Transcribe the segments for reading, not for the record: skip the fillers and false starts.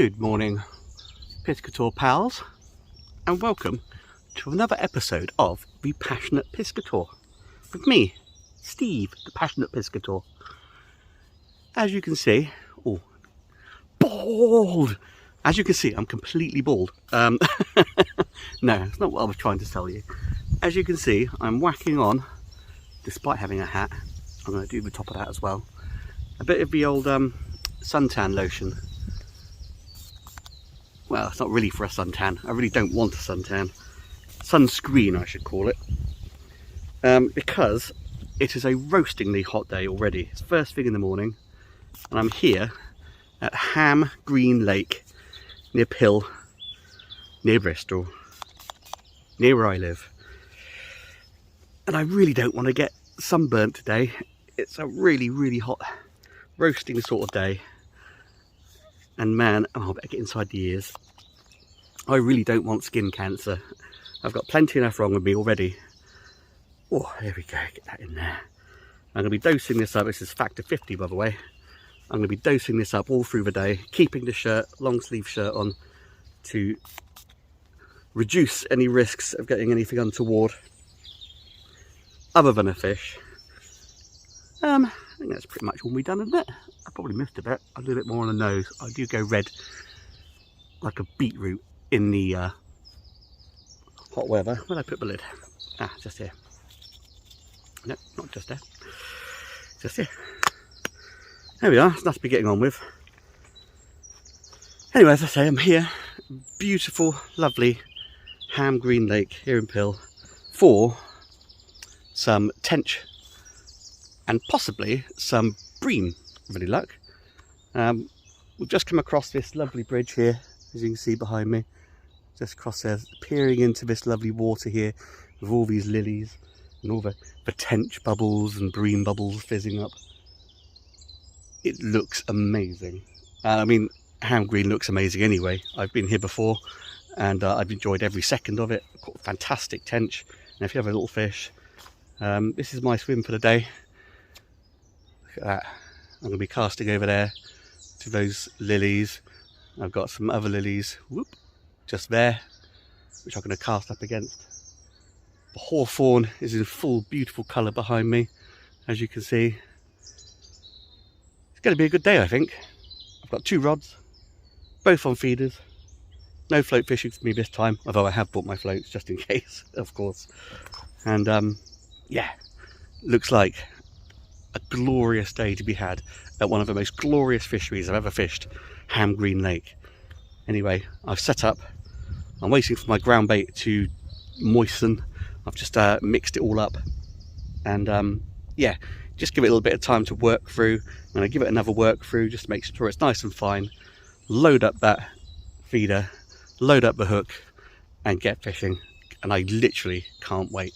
Good morning, Piscator pals, and welcome to another episode of The Passionate Piscator with me, Steve, the Passionate Piscator. As you can see, bald! As you can see, I'm completely bald. No, that's not what I was trying to tell you. As you can see, I'm whacking on, despite having a hat, I'm going to do the top of that as well, a bit of the old suntan lotion. Well, it's not really for a suntan. I really don't want a suntan. Sunscreen, I should call it. Because it is a roastingly hot day already. It's first thing in the morning, and I'm here at Ham Green Lake, near Pill, near Bristol, near where I live. And I really don't want to get sunburnt today. It's a really, really hot, roasting sort of day. And man, I better get inside the ears. I really don't want skin cancer. I've got plenty enough wrong with me already. Oh, there we go, get that in there. I'm going to be dosing this up. This is factor 50, by the way. I'm going to be dosing this up all through the day, keeping the shirt, long sleeve shirt on, to reduce any risks of getting anything untoward other than a fish. I think that's pretty much all we've done, isn't it? I probably missed a bit. I'll do a bit more on the nose. I do go red like a beetroot in the hot weather. Where'd I put the lid? Ah, just here. No, not just there. Just here. There we are. It's nice to be getting on with. Anyway, as I say, I'm here. Beautiful, lovely Ham Green Lake here in Pill for some tench and possibly some bream, with any luck. We've just come across this lovely bridge here, as you can see behind me. Just across there, peering into this lovely water here with all these lilies and all the tench bubbles and bream bubbles fizzing up. It looks amazing. I mean, Ham Green looks amazing anyway. I've been here before and I've enjoyed every second of it. Caught fantastic tench. And if you have a little fish, this is my swim for the day. Look at that. I'm going to be casting over there to those lilies. I've got some other lilies, just there, which I'm going to cast up against. The hawthorn is in full beautiful colour behind me, as you can see. It's going to be a good day, I think. I've got 2 rods, both on feeders. No float fishing for me this time, although I have bought my floats just in case, of course. And yeah, looks like a glorious day to be had at one of the most glorious fisheries I've ever fished, Ham Green Lake. Anyway, I've set up. I'm waiting for my ground bait to moisten. I've just mixed it all up, and yeah, just give it a little bit of time to work through. I'm going to give it another work through just to make sure it's nice and fine. Load up that feeder, load up the hook, and get fishing. And I literally can't wait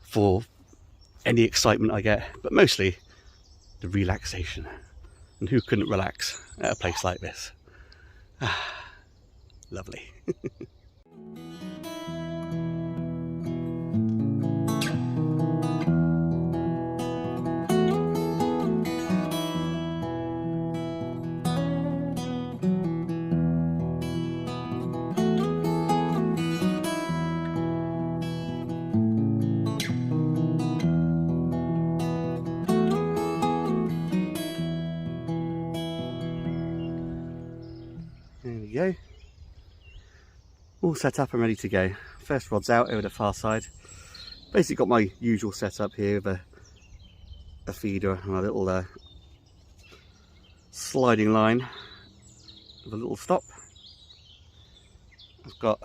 for any excitement I get, but mostly the relaxation. And who couldn't relax at a place like this? Ah, lovely. There we go. All set up and ready to go. First rod's out over the far side. Basically got my usual setup here with a feeder and a little sliding line with a little stop. I've got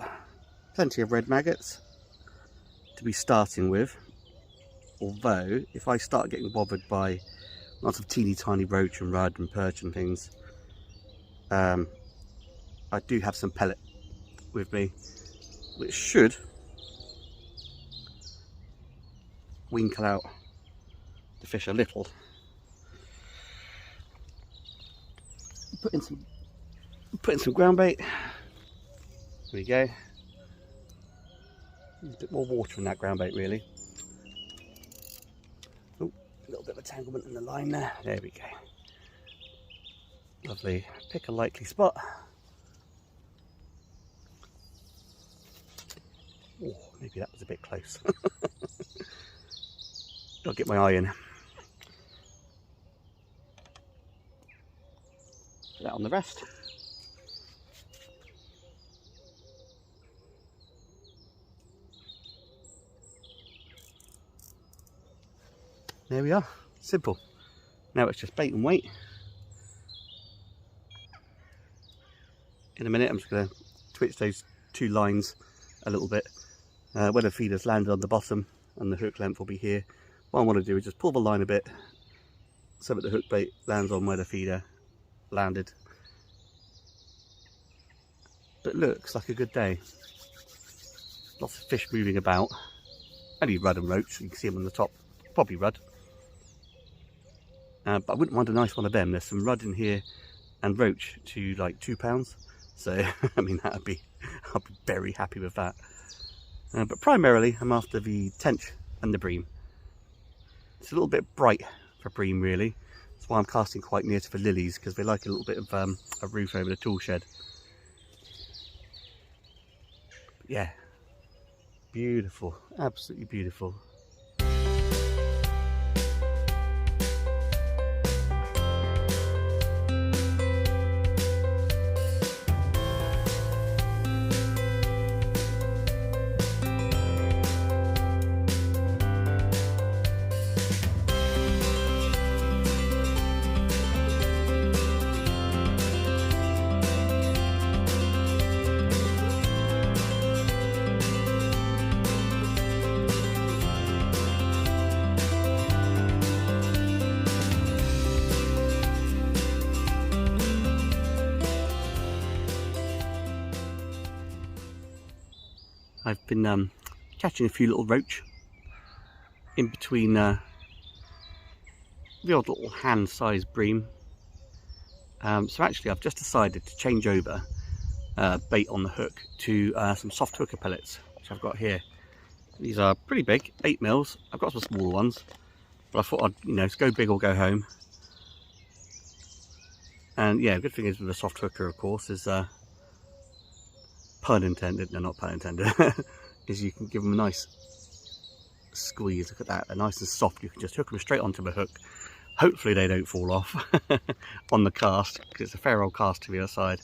plenty of red maggots to be starting with, although if I start getting bothered by lots of teeny tiny roach and rudd and perch and things, I do have some pellet with me, which should winkle out the fish a little. Put in some ground bait. There we go. There's a bit more water in that ground bait, really. Oh, a little bit of entanglement in the line there. There we go. Lovely. Pick a likely spot. Oh, maybe that was a bit close. I'll get my eye in. Put that on the rest. There we are. Simple. Now it's just bait and wait. In a minute I'm just going to twitch those two lines a little bit. When the feeder's landed on the bottom and the hook length will be here, what I want to do is just pull the line a bit so that the hook bait lands on where the feeder landed. But it looks like a good day. Lots of fish moving about. Only rudd and roach, you can see them on the top, probably rudd. But I wouldn't mind a nice one of them. There's some rudd in here and roach to like £2. So, I mean, I'll be very happy with that. But primarily, I'm after the tench and the bream. It's a little bit bright for bream, really. That's why I'm casting quite near to the lilies, because they like a little bit of a roof over the tool shed. But yeah, beautiful, absolutely beautiful. I've been catching a few little roach in between the odd little hand-sized bream. So actually I've just decided to change over bait on the hook to some soft hooker pellets, which I've got here. These are pretty big, 8 mils. I've got some smaller ones, but I thought I'd, you know, go big or go home. And yeah, the good thing is with a soft hooker, of course, is pun intended, no, not pun intended, is you can give them a nice squeeze. Look at that, they're nice and soft. You can just hook them straight onto the hook. Hopefully they don't fall off on the cast, because it's a fair old cast to the other side.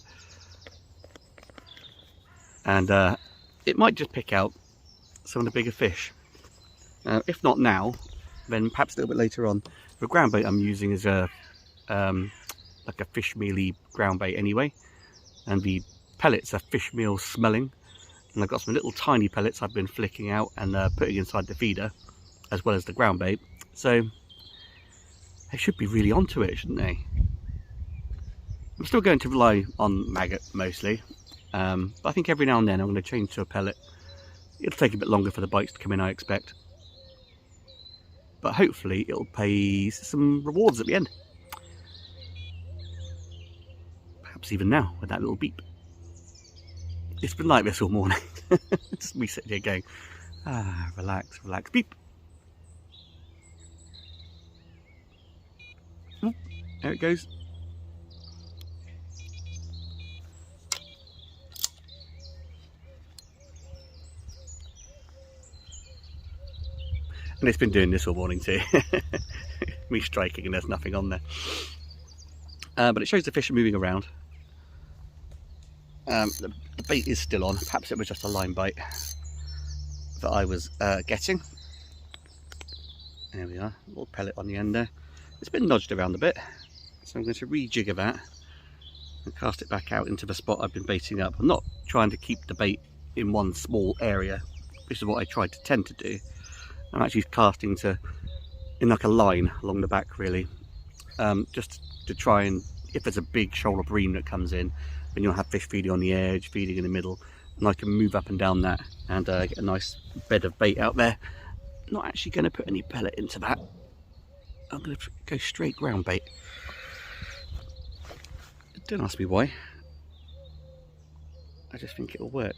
And it might just pick out some of the bigger fish. If not now, then perhaps a little bit later on. The ground bait I'm using is a like a fish mealy ground bait anyway, and the pellets are fish meal smelling, and I've got some little tiny pellets I've been flicking out and putting inside the feeder, as well as the ground bait. So they should be really onto it, shouldn't they? I'm still going to rely on maggot mostly, but I think every now and then I'm going to change to a pellet. It'll take a bit longer for the bites to come in, I expect, but hopefully it'll pay some rewards at the end. Perhaps even now with that little beep. It's been like this all morning. Just me sitting here going, relax, relax, beep. Oh, there it goes. And it's been doing this all morning too. Me striking and there's nothing on there. But it shows the fish are moving around. The bait is still on. Perhaps it was just a line bite that I was getting. There we are, a little pellet on the end there. It's been nudged around a bit, so I'm going to rejigger that and cast it back out into the spot I've been baiting up. I'm not trying to keep the bait in one small area, which is what I tried to tend to do. I'm actually casting in like a line along the back, really, just to try and, if there's a big shoal of bream that comes in, then you'll have fish feeding on the edge, feeding in the middle, and I can move up and down that and get a nice bed of bait out there. Not actually going to put any pellet into that. I'm going to go straight ground bait. Don't ask me why. I just think it'll work.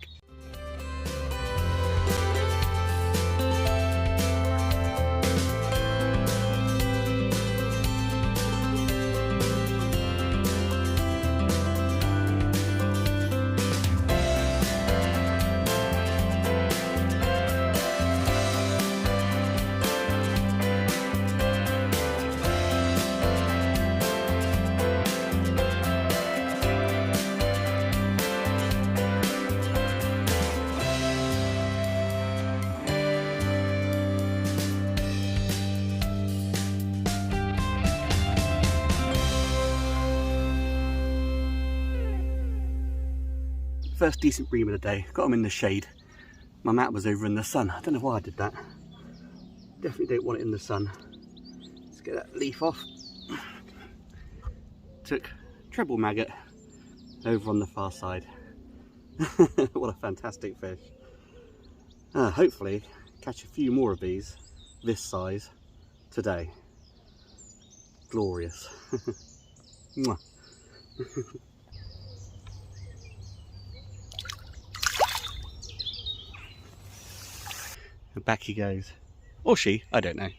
first decent bream of the day. Got them in the shade. My mat was over in the sun. I don't know why I did that. Definitely don't want it in the sun. Let's get that leaf off. Took treble maggot over on the far side. What a fantastic fish. Hopefully catch a few more of these this size today. Glorious. Mwah. And back he goes. Or she, I don't know.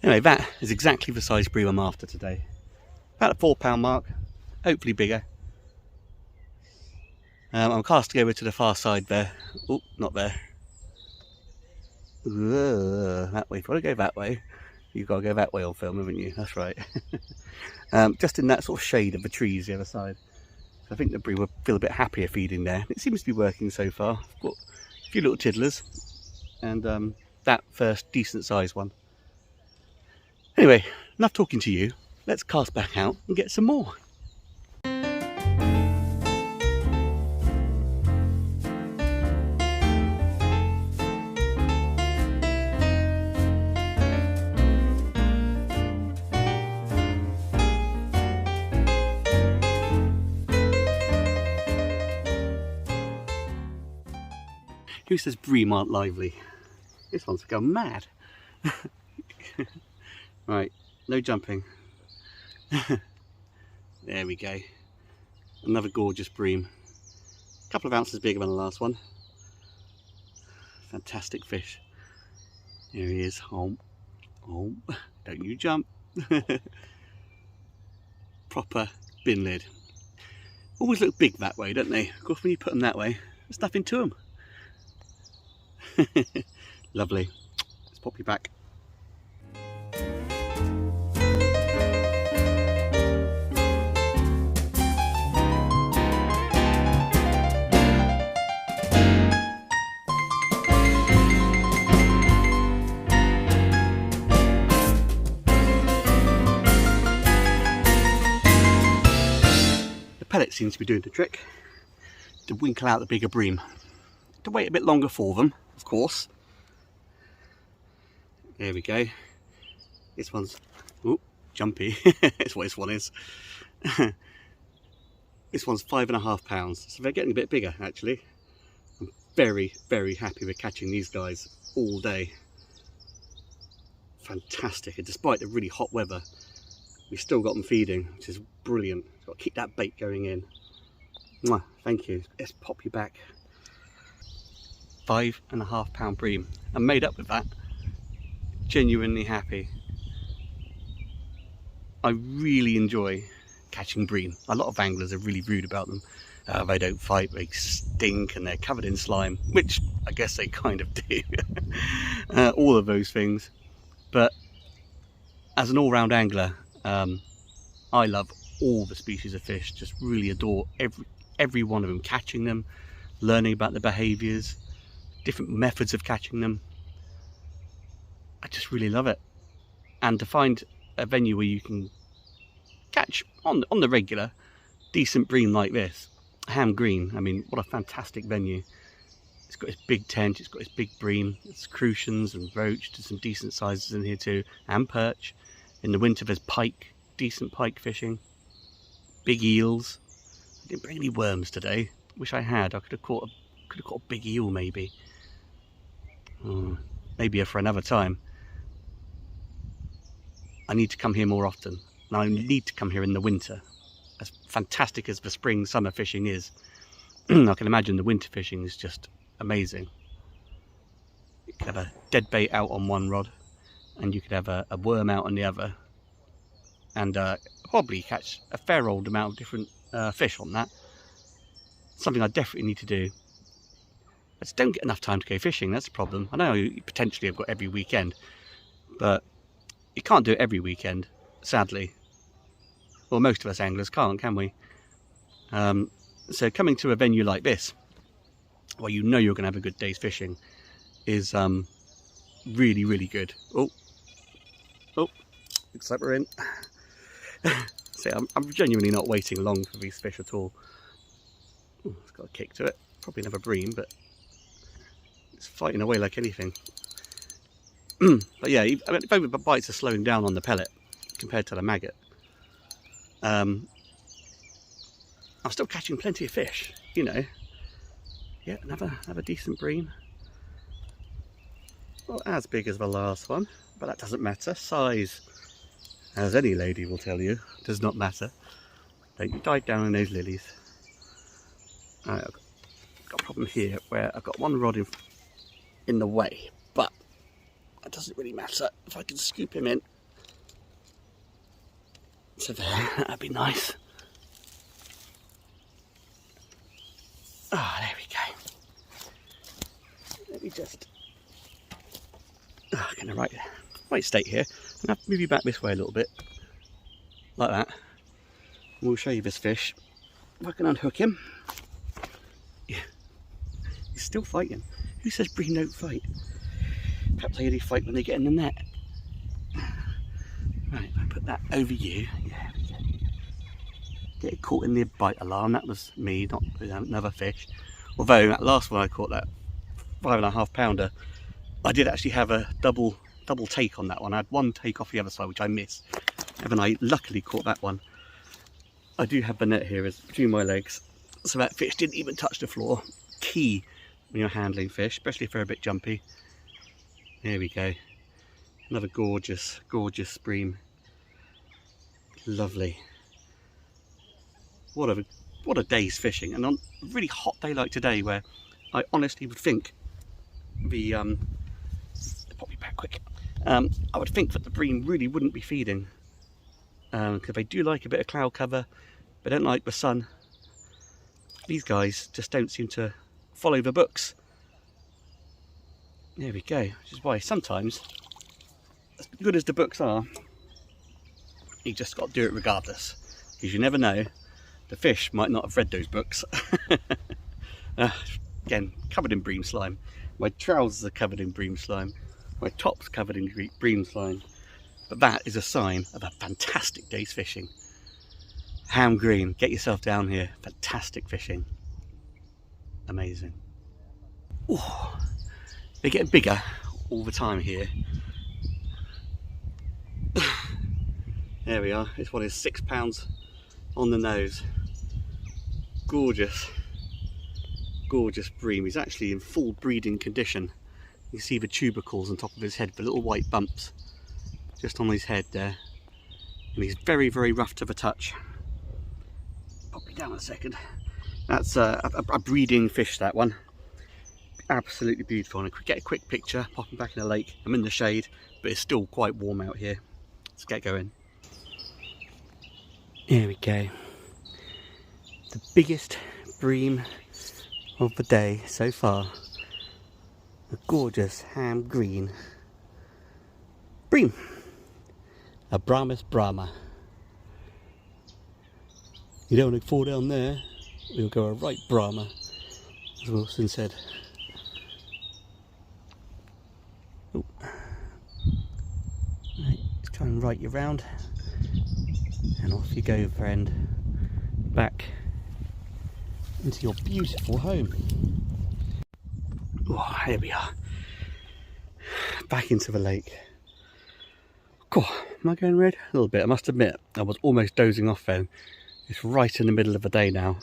Anyway, that is exactly the size bream I'm after today. About a £4 mark, hopefully bigger. I'm casting over to the far side there. Oh, not there. That way. If you want to go that way, you've got to go that way on film, haven't you? That's right. Just in that sort of shade of the trees the other side. I think the bream will feel a bit happier feeding there. It seems to be working so far. I've got a few little tiddlers and that first decent sized one. Anyway, enough talking to you. Let's cast back out and get some more. Who says bream aren't lively? This one's gone mad. Right, no jumping. There we go. Another gorgeous bream. A couple of ounces bigger than the last one. Fantastic fish. There he is. Oh, oh, don't you jump. Proper bin lid. Always look big that way, don't they? Of course, when you put them that way, there's nothing to them. Lovely. Let's pop you back. The pellet seems to be doing the trick to winkle out the bigger bream. To wait a bit longer for them, of course. There we go. This one's jumpy. That's what this one is. This one's £5.5, so they're getting a bit bigger actually. I'm very, very happy with catching these guys all day. Fantastic, and despite the really hot weather, we've still got them feeding, which is brilliant. Got to keep that bait going in. Mwah, thank you. Let's pop you back. £5.5 bream. I'm made up with that. Genuinely happy. I really enjoy catching bream. A lot of anglers are really rude about them. They don't fight, they stink, and they're covered in slime, which I guess they kind of do. All of those things. But as an all-round angler, I love all the species of fish. Just really adore every one of them. Catching them, learning about the behaviours, different methods of catching them. I just really love it. And to find a venue where you can catch on the regular decent bream like this, Ham Green, I mean, what a fantastic venue. It's got its big tench, it's got its big bream, it's crucians and roach, there's some decent sizes in here too, and perch. In the winter there's pike, decent pike fishing, big eels. I didn't bring any worms today. Wish I had. I could have caught a big eel maybe. Maybe for another time. I need to come here more often, and I need to come here in the winter. As fantastic as the spring summer fishing is, I can imagine the winter fishing is just amazing. You could have a dead bait out on one rod, and you could have a worm out on the other, and probably catch a fair old amount of different fish on that. Something I definitely need to do. I just don't get enough time to go fishing, that's the problem. I know you potentially have got every weekend, but you can't do it every weekend, sadly. Well, most of us anglers can't, can we? So coming to a venue like this, where you know you're going to have a good day's fishing, is really, really good. Oh, looks like we're in. So I'm genuinely not waiting long for these fish at all. Ooh, it's got a kick to it. Probably another bream, but it's fighting away like anything. But yeah, both the bites are slowing down on the pellet compared to the maggot. I'm still catching plenty of fish, you know. Yeah, another decent bream. Not as big as the last one, but that doesn't matter. Size, as any lady will tell you, does not matter. Don't you dive down in those lilies. I've got a problem here where I've got one rod in the way, but it doesn't really matter if I can scoop him in. So there, that'd be nice. Ah, there we go. Let me just get in the right state here. I'm going to move you back this way a little bit, like that. And we'll show you this fish. If I can unhook him. Yeah, he's still fighting. Who says bream don't fight? Perhaps they only fight when they get in the net. Right, if I put that over you. Yeah, we go. Get caught in the bite alarm. That was me, not another fish. Although that last one I caught, that 5.5 pounder, I did actually have a double take on that one. I had one take off the other side, which I missed, and then I luckily caught that one. I do have the net here as between my legs, so that fish didn't even touch the floor. Key when you're handling fish, especially if they're a bit jumpy. There we go. Another gorgeous bream. Lovely. What a day's fishing, and on a really hot day like today, where I honestly would think the pop me back quick. I would think that the bream really wouldn't be feeding, because they do like a bit of cloud cover. They don't like the sun. These guys just don't seem to follow the books. There we go. Which is why sometimes, as good as the books are, you just got to do it regardless, because you never know. The fish might not have read those books. Again, covered in bream slime. My trousers are covered in bream slime. My top's covered in bream slime. But that is a sign of a fantastic day's fishing. Ham Green, get yourself down here. Fantastic fishing. Amazing. Ooh, they get bigger all the time here. There we are. This one is 6 pounds on the nose. Gorgeous bream. He's actually in full breeding condition. You see the tubercles on top of his head, the little white bumps just on his head there, and he's very rough to the touch. Pop me down a second. That's a breeding fish, that one. Absolutely beautiful. And I could get a quick picture, pop him back in the lake. I'm in the shade, but it's still quite warm out here. Let's get going. Here we go. The biggest bream of the day so far. A gorgeous ham green bream. A Brahma's Brahma. You don't want to fall down there, we'll go a right Brahma, as Wilson said. Ooh. Right, let's try and right you round. And off you go, friend. Back into your beautiful home. Oh, here we are. Back into the lake. Cool. Am I going red? A little bit. I must admit, I was almost dozing off then. It's right in the middle of the day now.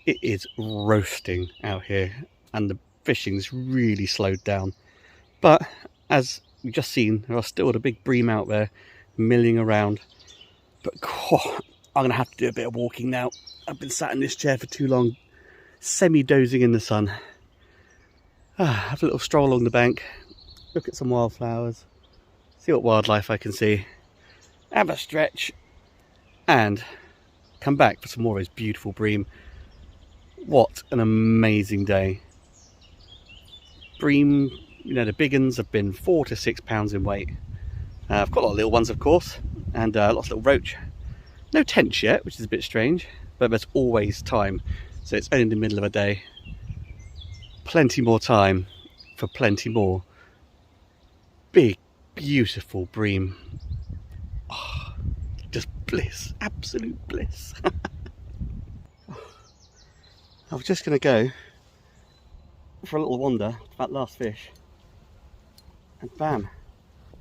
It is roasting out here, and the fishing's really slowed down. But as we've just seen, there are still the big bream out there milling around. But I'm going to have to do a bit of walking now. I've been sat in this chair for too long, semi-dozing in the sun. Have a little stroll along the bank, look at some wildflowers, see what wildlife I can see, have a stretch, and come back for some more of this beautiful bream. What an amazing day. Bream, you know, the big ones have been 4 to 6 pounds in weight. I've got a lot of little ones, of course, and lots of little roach. No tench yet, which is a bit strange, but there's always time. So it's only in the middle of a day. Plenty more time for plenty more big, beautiful bream. Oh, just bliss, absolute bliss. I was just going to go for a little wander to that last fish, and bam,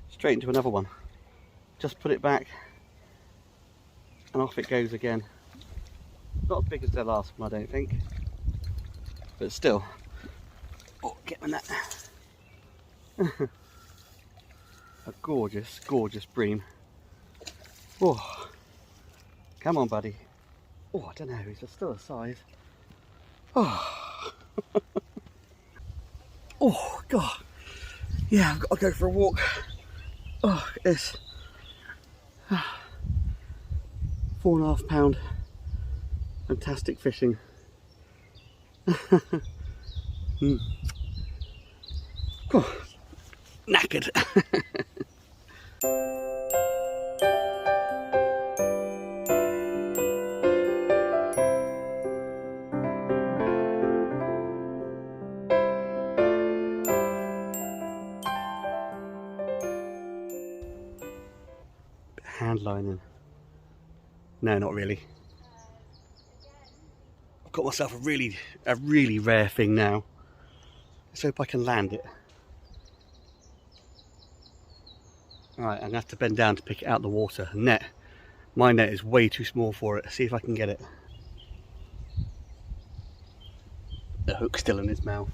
straight into another one. Just put it back and off it goes again. Not as big as the last one, I don't think, but still. Oh, get my net. A gorgeous, gorgeous bream. Oh, come on, buddy. Oh, I don't know, he's still a size. Oh, oh God. Yeah, I've got to go for a walk. Oh, it's 4.5 pound. Fantastic fishing. Oh, knackered. Hand lining. No, not really. I've got myself a really rare thing now. Let's hope I can land it. Alright, I'm going to have to bend down to pick it out of the water. Net. My net is way too small for it. See if I can get it. The hook's still in his mouth.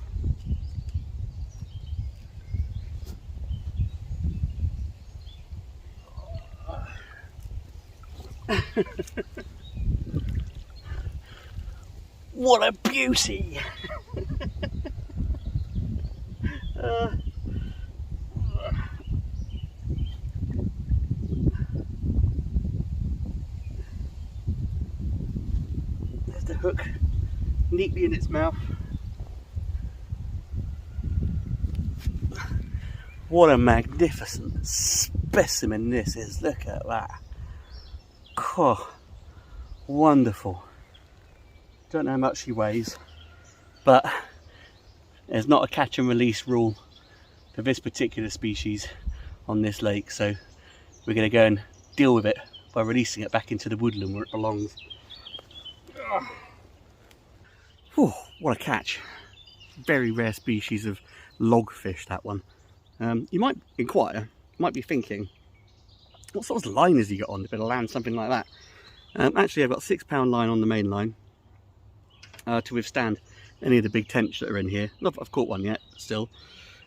What a beauty! There's the hook, neatly in its mouth. What a magnificent specimen this is, look at that. Oh, wonderful. Don't know how much he weighs, but there's not a catch and release rule for this particular species on this lake, so we're going to go and deal with it by releasing it back into the woodland where it belongs. Whew, what a catch. Very rare species of logfish, that one. You might inquire, might be thinking, what sort of line has he got on to be able to land something like that? Actually, I've got 6 pound line on the main line to withstand any of the big tench that are in here. Not that I've caught one yet, still.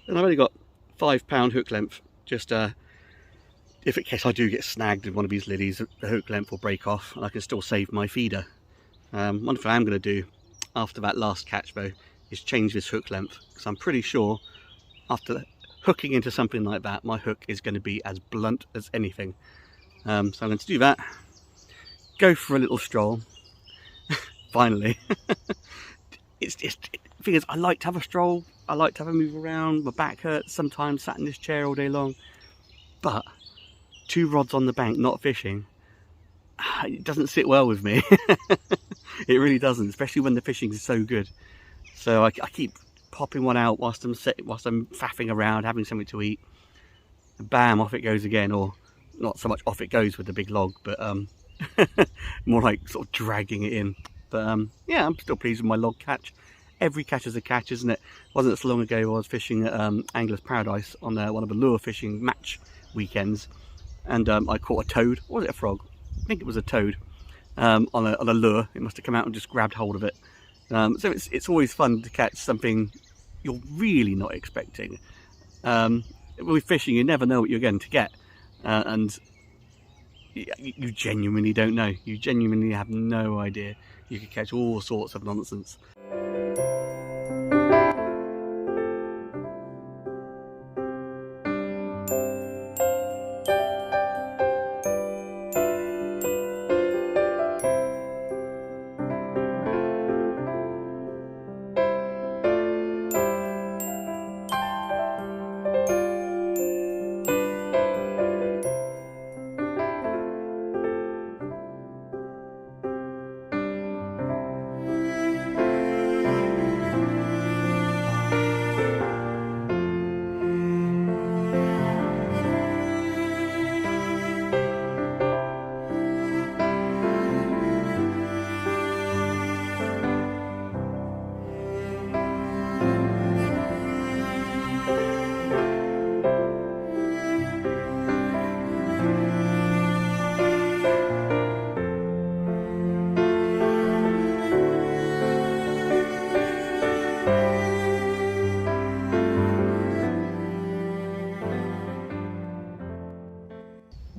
And I've only got 5 pound hook length, just if in case I do get snagged in one of these lilies, the hook length will break off and I can still save my feeder. One thing I'm going to do after that last catch though is change this hook length, because I'm pretty sure after hooking into something like that, my hook is going to be as blunt as anything. So I'm going to do that, go for a little stroll. Finally. The thing is, I like to have a stroll, I like to have a move around, my back hurts sometimes sat in this chair all day long, but 2 rods on the bank not fishing, it doesn't sit well with me. It really doesn't, especially when the fishing is so good. So I keep popping one out whilst I'm faffing around, having something to eat, and bam, off it goes again. Or not so much off it goes with the big log, but more like sort of dragging it in. But yeah, I'm still pleased with my log catch. Every catch is a catch, isn't it? Wasn't so long ago I was fishing at Angler's Paradise on one of the lure fishing match weekends, and I caught a toad. Or was it a frog? I think it was a toad on a lure. It must have come out and just grabbed hold of it. So it's always fun to catch something you're really not expecting. With fishing, you never know what you're going to get, and you genuinely don't know. You genuinely have no idea. You could catch all sorts of nonsense.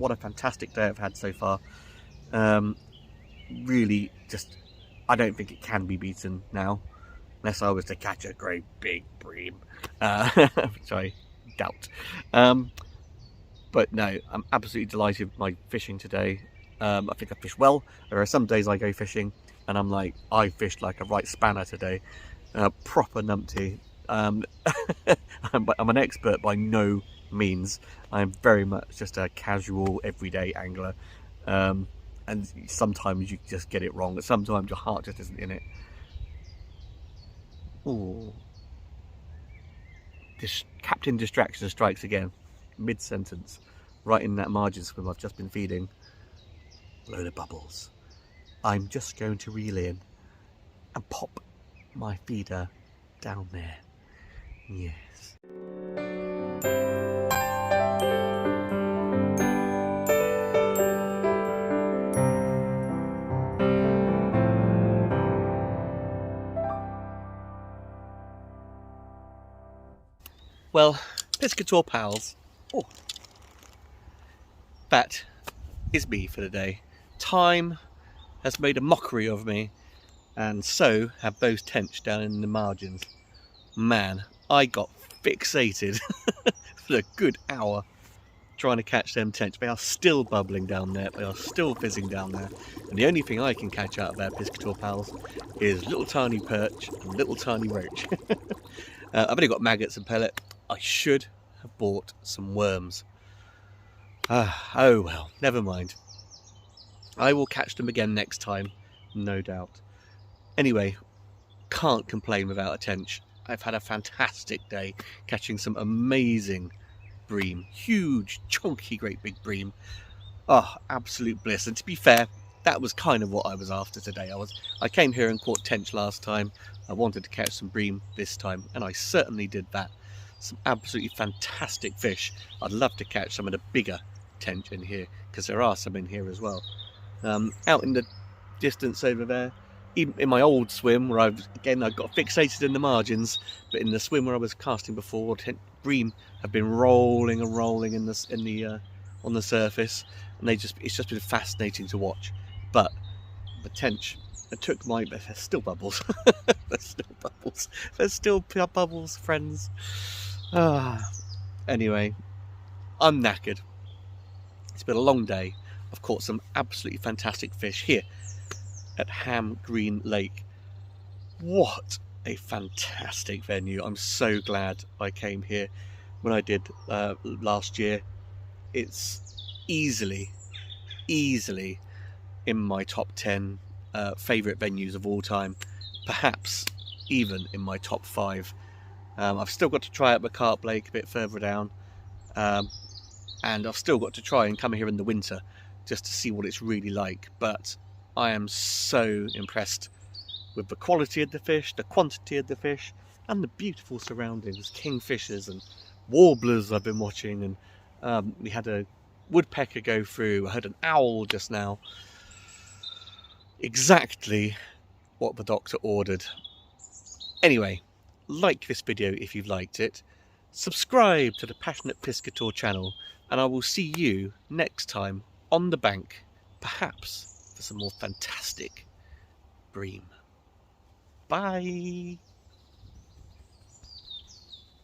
what a fantastic day I've had so far. Really, just, I don't think it can be beaten now, unless I was to catch a great big bream, which I doubt. But no, I'm absolutely delighted with my fishing today. I think I fished well. There are some days I go fishing and I'm like, I fished like a right spanner today. Proper numpty. I'm an expert by no means. I'm very much just a casual, everyday angler. And sometimes you just get it wrong. And sometimes your heart just isn't in it. Ooh. Captain Distraction strikes again. Mid-sentence. Right in that margin swim I've just been feeding. Load of bubbles. I'm just going to reel in and pop my feeder down there. Yes. Well, Piscator pals, that is me for the day. Time has made a mockery of me, and so have those tench down in the margins. Man, I got fixated for a good hour trying to catch them tench. They are still bubbling down there, they are still fizzing down there, and the only thing I can catch out of our Piscator pals is little tiny perch and little tiny roach. I've only got maggots and pellet. I should have bought some worms. Oh well, never mind. I will catch them again next time, no doubt. Anyway, can't complain without a tench. I've had a fantastic day catching some amazing bream. Huge, chunky, great big bream. Oh, absolute bliss. And to be fair, that was kind of what I was after today. I came here and caught tench last time. I wanted to catch some bream this time, and I certainly did that. Some absolutely fantastic fish. I'd love to catch some of the bigger tench in here, because there are some in here as well. Out in the distance over there, even in my old swim where I got fixated in the margins, but in the swim where I was casting before, bream have been rolling and rolling on the surface, and it's just been fascinating to watch. But the tench, they're still bubbles. There's still bubbles. There's still bubbles, friends. Anyway, I'm knackered. It's been a long day. I've caught some absolutely fantastic fish here at Ham Green Lake. What a fantastic venue. I'm so glad I came here when I did last year. It's easily in my top 10 favourite venues of all time, perhaps even in my top 5. I've still got to try out the Carp Lake a bit further down, and I've still got to try and come here in the winter just to see what it's really like. But I am so impressed with the quality of the fish, the quantity of the fish, and the beautiful surroundings. Kingfishers and warblers I've been watching, and we had a woodpecker go through. I heard an owl just now. Exactly what the doctor ordered. Anyway, like this video if you've liked it, subscribe to the Passionate Piscator channel, and I will see you next time on the bank, perhaps for some more fantastic bream. Bye!